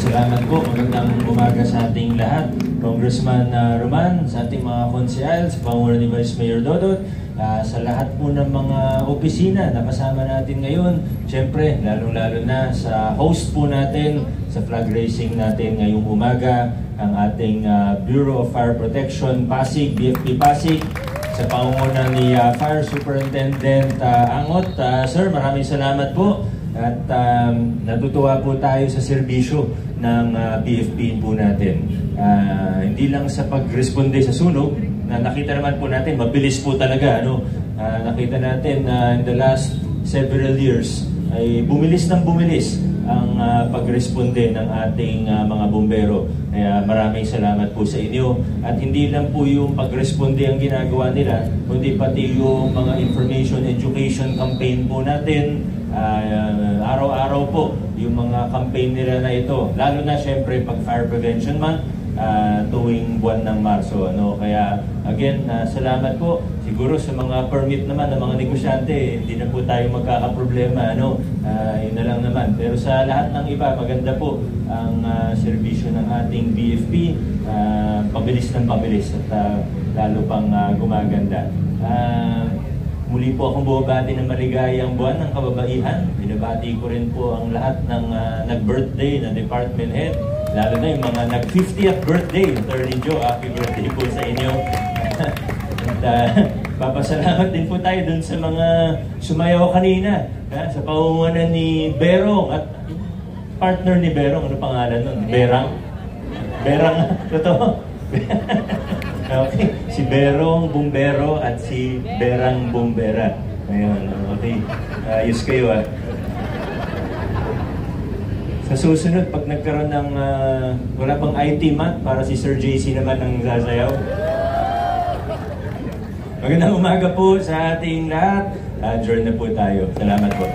salamat po. Magandang umaga sa ating lahat. Congressman Roman, sa ating mga konsehal, sa pangunguna ni Vice Mayor Dodot, sa lahat po ng mga opisina na kasama natin ngayon. Siyempre, lalong-lalo na sa host po natin, sa flag raising natin ngayong umaga, ang ating Bureau of Fire Protection, Pasig, BFP Pasig, sa pangunguna ni Fire Superintendent Angot. Sir, maraming salamat po. At natutuwa po tayo sa serbisyo ng BFP po natin. Hindi lang sa pag-responde sa sunog, na nakita naman po natin, mabilis po talaga. Nakita natin in the last several years ay bumilis ng bumilis ang pag-responde ng ating mga bumbero. Kaya maraming salamat po sa inyo. At hindi lang po yung pag-responde ang ginagawa nila, kundi pati yung mga information education campaign po natin. Araw-araw po yung mga campaign nila na ito. Lalo na syempre pag Fire Prevention Month, tuwing buwan ng Marso. Kaya again, salamat po. Siguro sa mga permit naman ng mga negosyante, hindi na po tayo magkakaproblema. Yun na lang naman. Pero sa lahat ng iba, maganda po ang serbisyo ng ating BFP. Pabilis ng pabilis at lalo pang gumaganda. Muli po akong bumabati ng maligayang buwan ng kababaihan. Binabati ko rin po ang lahat ng nag-birthday na department head. Lalo na yung mga nag-50th birthday. Attorney Joe, happy birthday po sa inyo. At papasalamat din po tayo dun sa mga sumayaw kanina. Sa pangunguna ni Berong at partner ni Berong. Ano pangalan nun? Berang? Berang, totoo? Okay, si Berong Bumbero at si Berang Bumbera. Ayun, okay. Ayos kayo Sa susunod, pag nagkaroon ng wala pang IT month para si Sir JC naman ang sasayaw. Magandang umaga po sa ating lahat. Adjourn na po tayo. Salamat po.